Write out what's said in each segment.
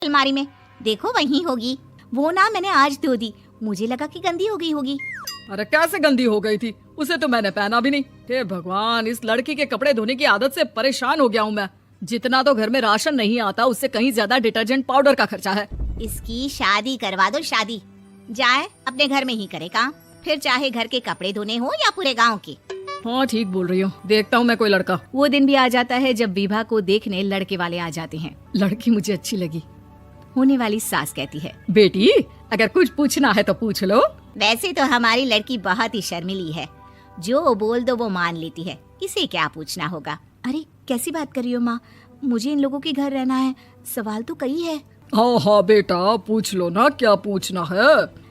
अलमारी में, देखो वहीं होगी। वो ना मैंने आज धो दी, मुझे लगा कि गंदी हो गई होगी। अरे कैसे गंदी हो गई थी, उसे तो मैंने पहना भी नहीं। हे भगवान, इस लड़की के कपड़े धोने की आदत से परेशान हो गया हूँ मैं। जितना तो घर में राशन नहीं आता, उससे कहीं ज्यादा डिटर्जेंट पाउडर का खर्चा है। इसकी शादी करवा दो, शादी। जाए अपने घर में ही करे काम, फिर चाहे घर के कपड़े धोने हो या पूरे गांव के। हाँ ठीक बोल रही हूँ, देखता हूँ मैं कोई लड़का। वो दिन भी आ जाता है जब विभा को देखने लड़के वाले आ जाते हैं। लड़की मुझे अच्छी लगी। होने वाली सास कहती है, बेटी अगर कुछ पूछना है तो पूछ लो। वैसे तो हमारी लड़की बहुत ही शर्मीली है, जो बोल दो वो मान लेती है, इसे क्या पूछना होगा। अरे कैसी बात कर रही हो माँ, मुझे इन लोगों के घर रहना है, सवाल तो कई है। हाँ हाँ बेटा पूछ लो ना, क्या पूछना है।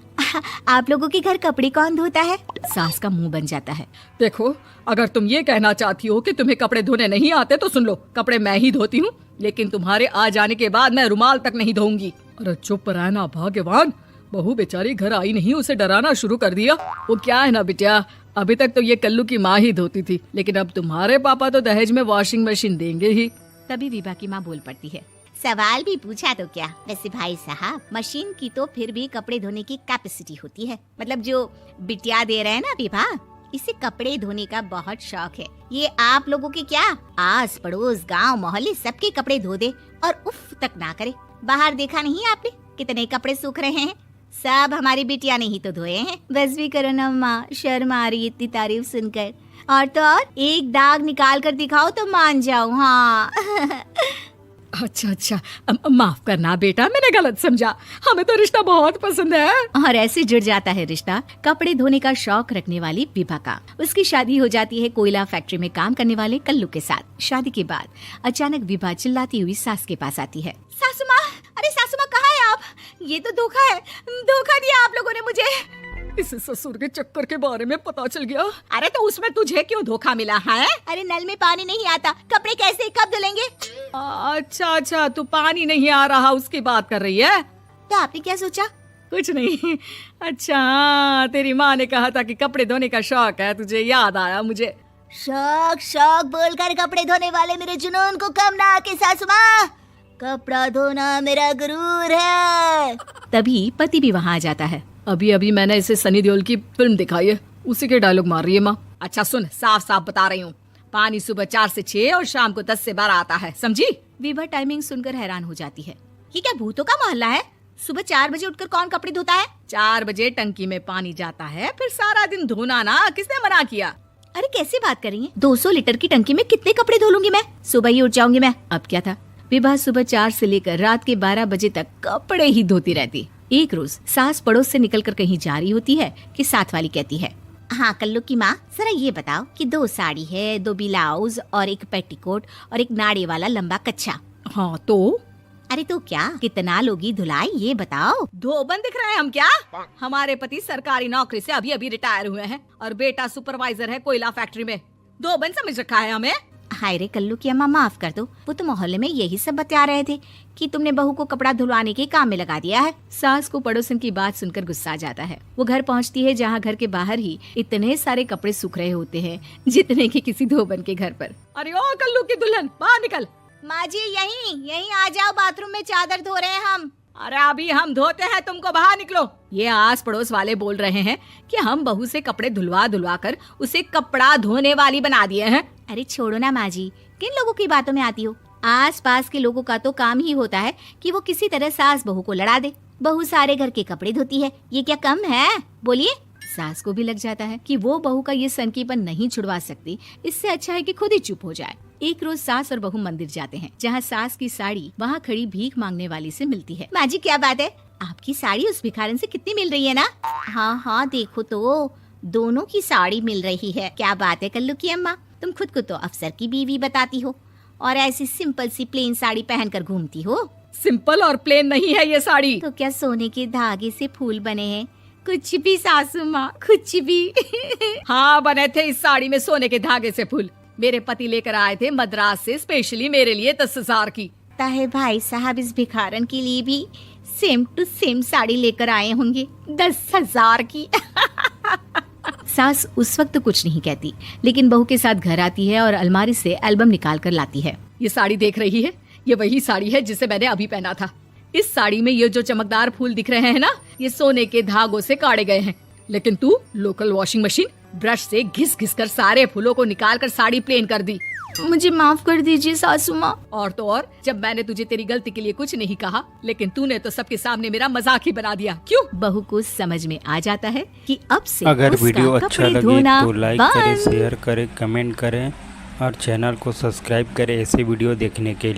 आप लोगों के घर कपड़े कौन धोता है? सास का मुंह बन जाता है। देखो अगर तुम ये कहना चाहती हो कि तुम्हें कपड़े धोने नहीं आते तो सुन लो, कपड़े मैं ही धोती हूँ, लेकिन तुम्हारे आ जाने के बाद मैं रुमाल तक नहीं धोऊंगी। अरे चुप रहना भाग्यवान, बहू बेचारी घर आई नहीं, उसे डराना शुरू कर दिया। वो क्या है ना बिटिया, अभी तक तो ये कल्लू की माँ ही धोती थी, लेकिन अब तुम्हारे पापा तो दहेज में वॉशिंग मशीन देंगे ही। तभी विभा की माँ बोल पड़ती है, सवाल भी पूछा तो क्या। वैसे भाई साहब, मशीन की तो फिर भी कपड़े धोने की कैपेसिटी होती है। मतलब जो बिटिया दे रहे हैं ना विभा, इसे कपड़े धोने का बहुत शौक है। ये आप लोगों के क्या, आस पड़ोस गांव मोहल्ले सबके कपड़े धो दे और उफ तक ना करे। बाहर देखा नहीं आपने कितने कपड़े सूख रहे हैं, सब हमारी बिटिया ने ही तो धोए हैं। बस भी करो ना माँ, शर्म आ रही है इतनी तारीफ सुनकर। और तो और एक दाग निकाल कर दिखाओ तो मान जाओ। हाँ अच्छा माफ करना बेटा, मैंने गलत समझा, हमें तो रिश्ता बहुत पसंद है। और ऐसे जुड़ जाता है रिश्ता कपड़े धोने का शौक रखने वाली विभा का। उसकी शादी हो जाती है कोयला फैक्ट्री में काम करने वाले कल्लू के साथ। शादी के बाद अचानक विभा चिल्लाती हुई सास के पास आती है। सासू माँ, अरे सासू माँ कहाँ है आप? ये तो धोखा है, धोखा दिया आप लोगों ने मुझे। इस ससुर के चक्कर के बारे में पता चल गया। अरे तो उसमें तुझे क्यों धोखा मिला है? अरे नल में पानी नहीं आता, कपड़े कैसे कब धुलेंगे? अच्छा तू पानी नहीं आ रहा उसकी बात कर रही है। तो आपने क्या सोचा? कुछ नहीं। अच्छा तेरी माँ ने कहा था कि कपड़े धोने का शौक है, तुझे याद आया मुझे। शौक बोलकर कपड़े धोने वाले मेरे जुनून को कम ना आके सासू माँ, कपड़ा धोना मेरा गुरूर है। तभी पति भी वहाँ आ जाता है। अभी मैंने इसे सनी देओल की फिल्म दिखाई है, उसी के डायलॉग मार रही है माँ। अच्छा सुन, साफ साफ बता रही हूँ, पानी सुबह 4 से 6 और शाम को 10 से 12 आता है, समझी? विभा टाइमिंग सुनकर हैरान हो जाती है। ये क्या भूतों का मोहल्ला है? सुबह 4 बजे उठकर कौन कपड़े धोता है? 4 बजे टंकी में पानी जाता है, फिर सारा दिन धोना ना, किसने मना किया? अरे कैसी बात कर रही है, 200 लीटर की टंकी में कितने कपड़े धो लूंगी मैं, सुबह ही उठ जाऊंगी मैं। अब क्या था, विभा सुबह 4 से लेकर रात के 12 बजे तक कपड़े ही धोती रहती। एक रोज सास पड़ोस से निकलकर कहीं जा रही होती है कि साथ वाली कहती है, हाँ कल्लू की माँ, जरा ये बताओ कि 2 साड़ी है, 2 ब्लाउज और एक पेटीकोट और एक नाड़े वाला लंबा कच्छा। हाँ तो? अरे तो क्या, कितना लोगी धुलाई ये बताओ। धोबन दिख रहे हैं हम क्या? हमारे पति सरकारी नौकरी से अभी रिटायर हुए हैं और बेटा सुपरवाइजर है कोयला फैक्ट्री में। धोबन समझ रखा है हमें? हाय रे कल्लू की अम्मा, माफ कर दो, वो तो मोहल्ले में यही सब बता रहे थे कि तुमने बहू को कपड़ा धुलवाने के काम में लगा दिया है। सास को पड़ोसन की बात सुनकर गुस्सा आ जाता है। वो घर पहुंचती है जहां घर के बाहर ही इतने सारे कपड़े सूख रहे होते हैं जितने कि किसी धोबन के घर पर। अरे ओ कल्लू की दुल्हन, बाहर निकल। माँ जी यहीं आ जाओ, बाथरूम में चादर धो रहे हैं हम। अरे अभी हम धोते हैं, तुमको बाहर निकलो। ये आस पड़ोस वाले बोल रहे हैं कि हम बहू से कपड़े धुलवा कर उसे कपड़ा धोने वाली बना दिए हैं। अरे छोड़ो ना माँ जी, किन लोगों की बातों में आती हो? आस पास के लोगों का तो काम ही होता है कि वो किसी तरह सास बहू को लड़ा दे। बहू सारे घर के कपड़े धोती है, ये क्या कम है? बोलिए। सास को भी लग जाता है कि वो बहू का ये सनकीपन नहीं छुड़वा सकती, इससे अच्छा है कि खुद ही चुप हो जाए। एक रोज सास और बहू मंदिर जाते हैं, जहाँ सास की साड़ी वहाँ खड़ी भीख मांगने वाली से मिलती है। माँ जी क्या बात है, आपकी साड़ी उस भिखारन से कितनी मिल रही है ना? हाँ देखो तो दोनों की साड़ी मिल रही है। क्या बात है कल्लू की अम्मा, तुम खुद को तो अफसर की बीवी बताती हो और ऐसी सिंपल सी प्लेन साड़ी पहनकर घूमती हो। सिंपल और प्लेन नहीं है ये साड़ी। तो क्या सोने के धागे से फूल बने हैं? कुछ भी सासू माँ, कुछ भी। हाँ बने थे इस साड़ी में सोने के धागे से फूल। मेरे पति लेकर आए थे मद्रास से स्पेशली मेरे लिए 10,000 की। ताहे भाई साहब इस भिखारन के लिए भी सेम टू सेम साड़ी लेकर आए होंगे 10,000 की। सास उस वक्त तो कुछ नहीं कहती, लेकिन बहू के साथ घर आती है और अलमारी से एल्बम निकाल कर लाती है। ये साड़ी देख रही है, ये वही साड़ी है जिसे मैंने अभी पहना था। इस साड़ी में ये जो चमकदार फूल दिख रहे हैं ना, ये सोने के धागों से काटे गए हैं। लेकिन तू लोकल वॉशिंग मशीन ब्रश से घिस घिस कर सारे फूलों को निकाल कर साड़ी प्लेन कर दी। मुझे माफ कर दीजिए सासू माँ। और तो और, जब मैंने तुझे तेरी गलती के लिए कुछ नहीं कहा, लेकिन तूने तो सबके सामने मेरा मजाक ही बना दिया। क्यों? बहू को समझ में आ जाता है कि अब से अगर उसका वीडियो अच्छा कपड़े लगे धोना तो लाइक करें, बंद। शेयर करें, कमेंट करें और चैनल को सब्सक्राइब करें ऐसे वीडियो देखने के लिए।